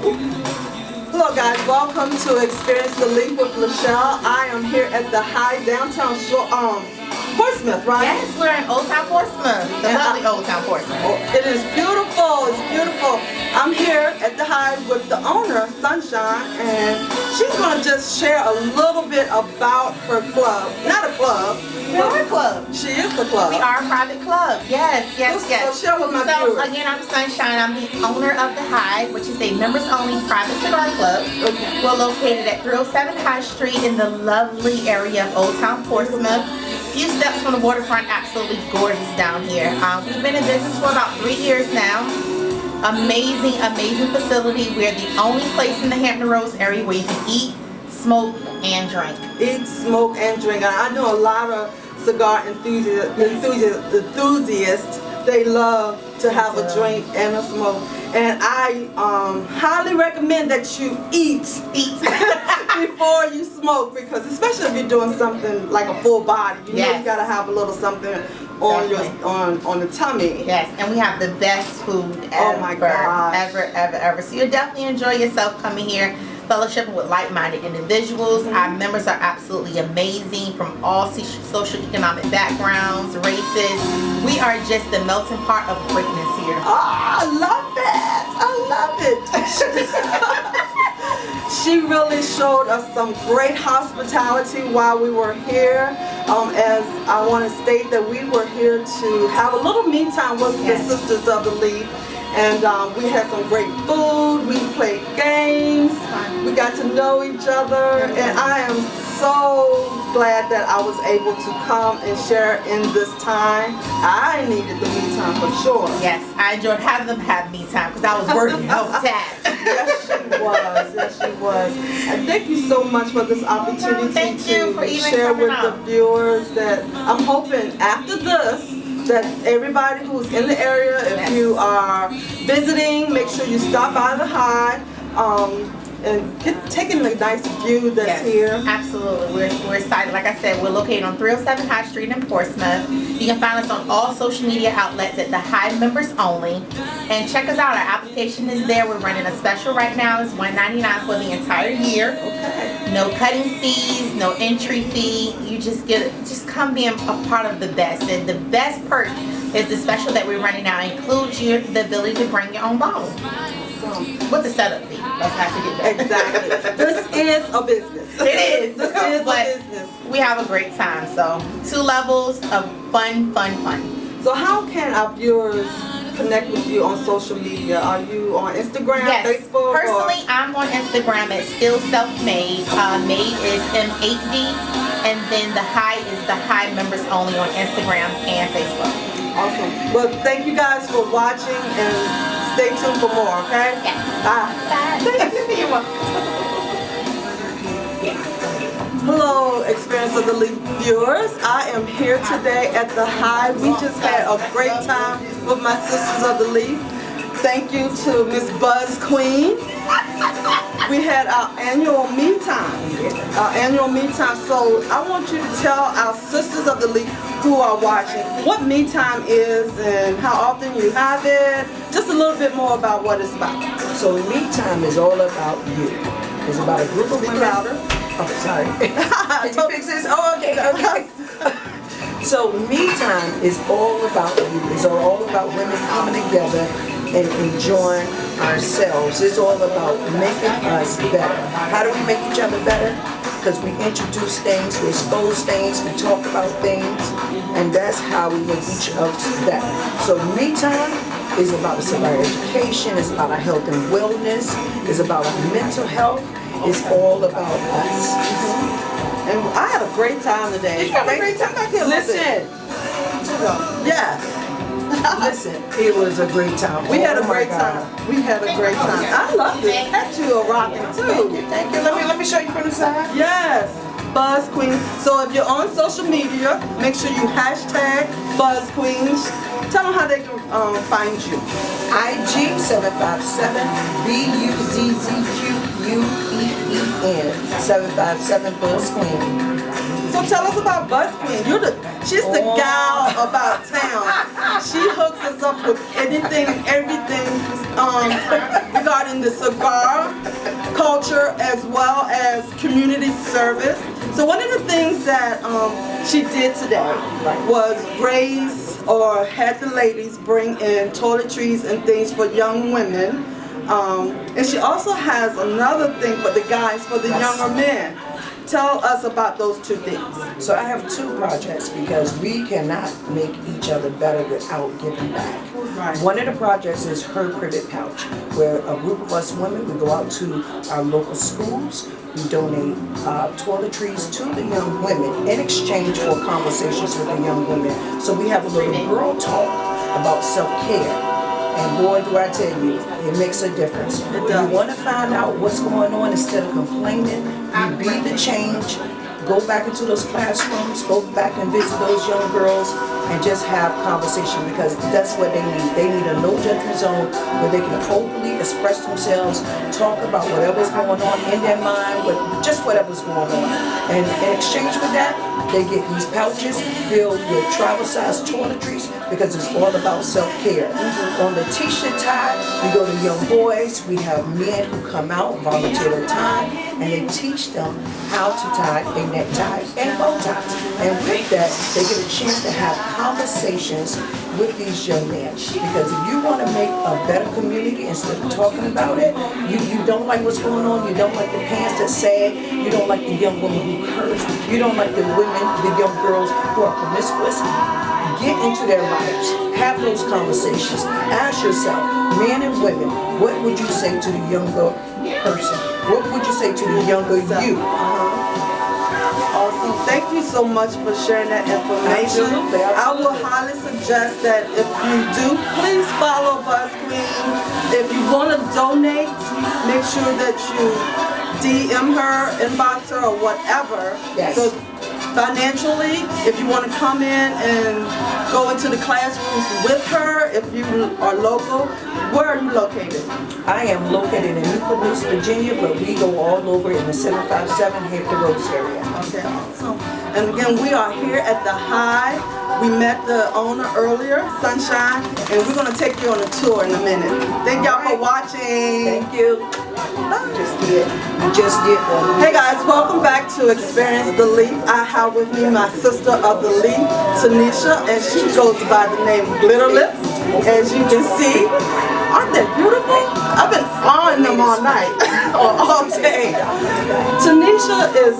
Hello guys, welcome to Experience the Leap with Michelle. I am here at the High downtown Portsmouth, right? Yes, we're in Old Town Portsmouth. The lovely Old Town Portsmouth. It is beautiful, it's beautiful. I'm here at the High with the owner, Sunshine, and she's going to just share a little bit about her club. Not a club. We're a club. She is the club. We are a private club. Yes. So share with my viewers. So again, I'm Sunshine. I'm the owner of the High, which is a members-only private cigar club. Okay. We're located at 307 High Street in the lovely area of Old Town Portsmouth. Few steps from the waterfront, absolutely gorgeous down here. We've been in business for about 3 years now. Amazing facility. We're the only place in the Hampton Roads area where you can eat, smoke, and drink. Eat, smoke, and drink. I know a lot of cigar enthusiasts. They love to have a drink and a smoke. And I highly recommend that you eat before you smoke, because especially if you're doing something like a full body, you know you gotta have a little something on your on the tummy. Yes, and we have the best food ever. Oh my gosh. Ever. So you'll definitely enjoy yourself coming here, fellowshipping with like-minded individuals. Our members are absolutely amazing from all socioeconomic backgrounds, races. We are just the melting pot of greatness here. Oh, I love it. I love it. She really showed us some great hospitality while we were here. As I want to state that we were here to have a little me time with the Sisters of the Leap. And we had some great food, we played games, we got to know each other, and I am so glad that I was able to come and share in this time. I needed the me time for sure. Yes, I enjoyed having them have me time because I was working overtime. Yes, she was. And thank you so much for this opportunity to share with the viewers. That I'm hoping after this, that everybody who's in the area, if you are visiting, make sure you stop by the High and taking the nice view that's here. Absolutely, we're excited. Like I said, we're located on 307 High Street in Portsmouth. You can find us on all social media outlets at the High Members Only, and check us out. Our application is there. We're running a special right now. It's $1.99 for the entire year. Okay. No cutting fees, no entry fee. You just come be a part of the best. And the best perk is the special that we're running now includes the ability to bring your own bottle. With the setup fee. Let's have to get that. Exactly. This is a business. It is. This is a business. We have a great time. So 2 levels of fun. So how can our viewers connect with you on social media? Are you on Instagram, Facebook? Personally, I'm on Instagram at Still Self-Made. Made is M8D, and then the High is the High Members Only on Instagram and Facebook. Awesome. Well, thank you guys for watching, and stay tuned for more, okay? Yes. Bye. Hello, Experience of the Leap viewers. I am here today at the High. We just had a great time with my Sisters of the Leap. Thank you to Miss Buzz Queen. We had our annual me time. So I want you to tell our Sisters of the Leap who are watching what me time is and how often you have it. Just a little bit more about what it's about. So me time is all about you. It's about a group of women. Oh, sorry. Can you fix this? Oh, okay. So me time is all about you. It's all about women coming together and enjoying ourselves. It's all about making us better. How do we make each other better? Because we introduce things, we expose things, we talk about things, and that's how we make each other better. So me time is about our education, it's about our health and wellness, it's about our mental health, it's all about us. And I had a great time today. Did you have a great time? Listen. Yes. Listen, it was a great time. We had a great time. We had a great time. I love this hat you are rocking too. Thank you. Let me show you from the side. Yes. Buzz Queen. So if you're on social media, make sure you hashtag Buzz Queens. Tell them how they can find you. IG 757 BUZZQUEEN 757 Buzz Queen. So tell us about Buzz Queen. She's the gal about town. She hooks us up with anything and everything regarding the cigar culture as well as community service. So one of the things that she did today was raise or had the ladies bring in toiletries and things for young women. And she also has another thing for the guys, for the younger men. Tell us about those two things. So I have two projects because we cannot make each other better without giving back. Right. One of the projects is Her Privet Pouch, where a group of us women, we go out to our local schools, we donate toiletries to the young women in exchange for conversations with the young women. So we have a little girl talk about self-care. And boy, do I tell you, it makes a difference. If you want to find out what's going on instead of complaining, you be the change. Go back into those classrooms, go back and visit those young girls and just have conversation because that's what they need. They need a no judgment zone where they can openly express themselves, talk about whatever's going on in their mind, just whatever's going on. And in exchange for that, they get these pouches filled with travel-sized toiletries because it's all about self-care. On the t-shirt tie, we go to young boys. We have men who come out, volunteer their time, and they teach them how to tie a necktie and bow ties. And with that, they get a chance to have conversations with these young men. Because if you want to make a better community instead of talking about it, you don't like what's going on, you don't like the pants that sag, you don't like the young woman who curse, you don't like the women, the young girls who are promiscuous. Get into their lives, have those conversations, ask yourself, men and women, what would you say to the younger person? What would you say to the younger you? Awesome. Thank you so much for sharing that information. Absolutely. I will highly suggest that if you do, please follow Buzz Queen. If you want to donate, make sure that you DM her, inbox her, or whatever. Yes. So financially, if you want to come in and go into the classrooms with her, if you are local, where are you located? I am located in Newport News, Virginia, but we go all over in the 757 Hampton Roads area. Okay, awesome. And again, we are here at the High. We met the owner earlier, Sunshine, and we're going to take you on a tour in a minute. Thank y'all for watching. Thank you. You just did that. Hey guys, welcome back to Experience the Leap. I have with me my sister of the Leap, Tunisha, and she goes by the name GlitterLips. As you can see, aren't they beautiful? I've been on them all night, or all day. Tunisha is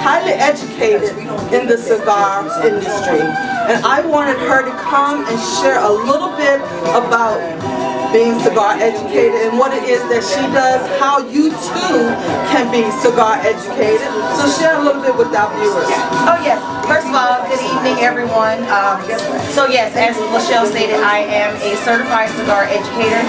highly educated in the cigar industry, and I wanted her to come and share a little bit about being cigar educated and what it is that she does, how you too can be cigar educated. So share a little bit with our viewers. Oh yes. First of all, good evening everyone. So yes, as Michelle stated, I am a certified cigar educator.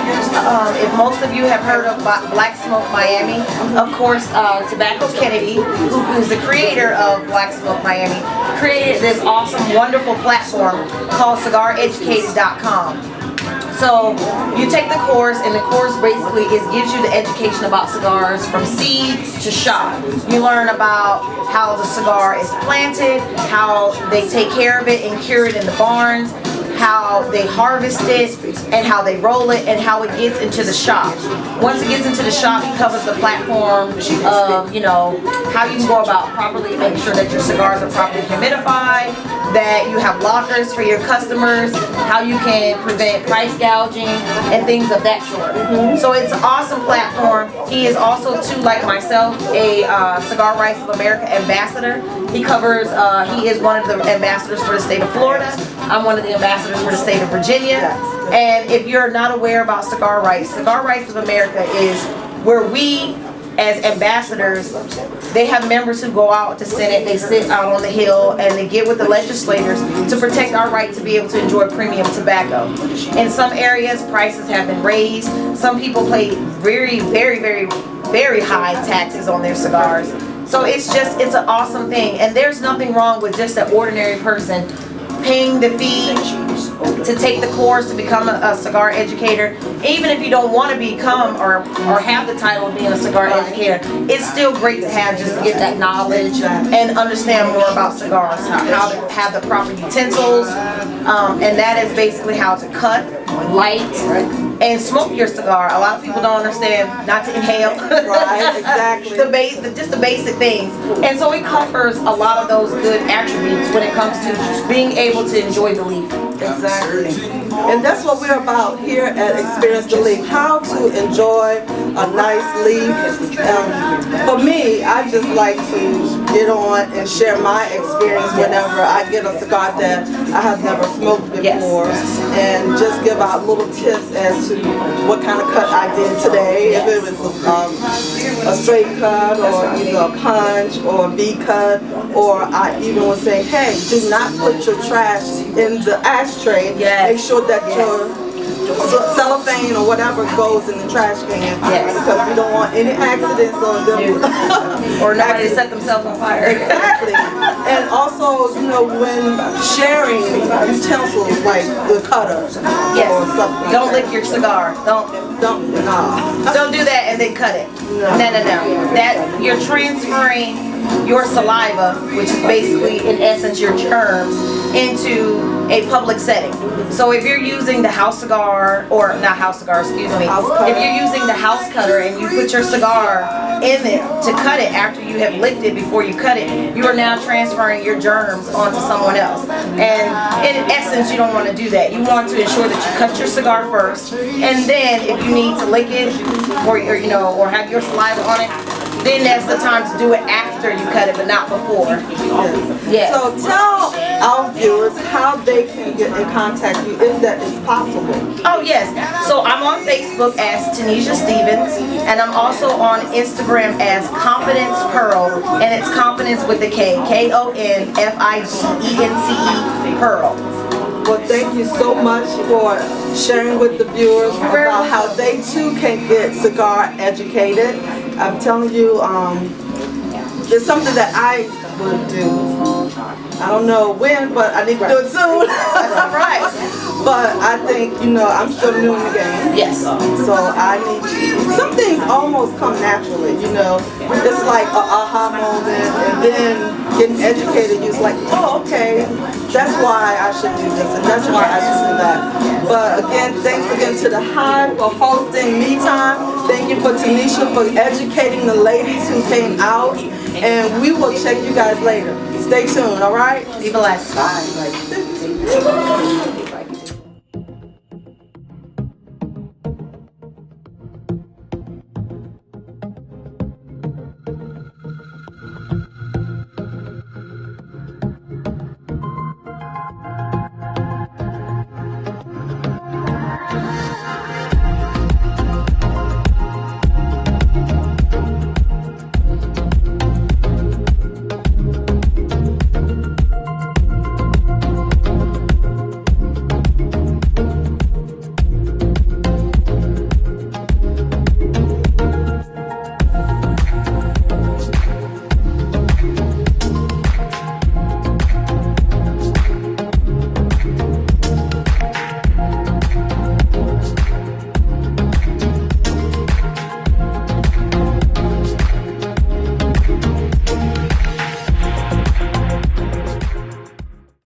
If most of you have heard of Black Smoke Miami, of course Tobacco Kennedy, who is the creator of Black Smoke Miami, created this awesome, wonderful platform called CigarEducated.com. So you take the course, and the course basically gives you the education about cigars from seed to shop. You learn about how the cigar is planted, how they take care of it and cure it in the barns, how they harvest it, and how they roll it, and how it gets into the shop. Once it gets into the shop, he covers the platform of, you know, how you can go about properly making sure that your cigars are properly humidified, that you have lockers for your customers, how you can prevent price gouging, and things of that sort. So it's an awesome platform. He is also, too, like myself, a Cigar Rights of America ambassador. He covers, he is one of the ambassadors for the state of Florida. I'm one of the ambassadors for the state of Virginia. And if you're not aware about Cigar Rights of America is where we, as ambassadors, they have members who go out to Senate, they sit out on the Hill, and they get with the legislators to protect our right to be able to enjoy premium tobacco. In some areas, prices have been raised. Some people pay very, very, very, very high taxes on their cigars. So it's an awesome thing. And there's nothing wrong with just an ordinary person paying the fee to take the course to become a cigar educator. Even if you don't want to become or have the title of being a cigar educator, it's still great to have just to get that knowledge and understand more about cigars, how to have the proper utensils, and that is basically how to cut, light, and smoke your cigar. A lot of people don't understand not to inhale. Right, exactly. Just the basic things. And so it covers a lot of those good attributes when it comes to being able to enjoy the leaf. Exactly. And that's what we're about here at Experience the Leaf, how to enjoy a nice leaf. For me, I just like to get on and share my experience whenever I get a cigar that I have never smoked before, and just give out little tips as to what kind of cut I did today, if it was a straight cut or a punch or a V cut, or I even would say, hey, do not put your trash in the ashtray. Make sure that your cellophane or whatever goes in the trash can, because we don't want any accidents on them. Or nobody set themselves on fire. Exactly. And also, when sharing utensils like the cutter or something. Don't lick your cigar. Don't do that and then cut it. No. That you're transferring your saliva, which is basically in essence your germs, into a public setting. So if you're using the house cigar, or not house cigar, excuse me, if you're using the house cutter and you put your cigar in it to cut it after you have licked it before you cut it, you are now transferring your germs onto someone else. And in essence, you don't want to do that. You want to ensure that you cut your cigar first, and then if you need to lick it or have your saliva on it, then that's the time to do it after you cut it, but not before. Yes. So tell our viewers how they can get in contact with you, if that is possible. Oh yes. So I'm on Facebook as Tunisha Stevens, and I'm also on Instagram as Confidence Pearl, and it's confidence with the K, KONFIDENCE Pearl. Well, thank you so much for sharing with the viewers about how they too can get cigar educated. I'm telling you, it's something that I would do. I don't know when, but I need to do it soon. That's all right. But I think, I'm still new in the game. Yes. So I need to, some things almost come naturally, It's like a aha moment, and then getting educated, you're like, oh, okay, that's why I should do this, and that's why I should do that. But again, thanks again to the Hive for hosting Me Time. Thank you for Tunisha for educating the ladies who came out, and we will check you guys later. Stay tuned, all right? Be blessed. Bye.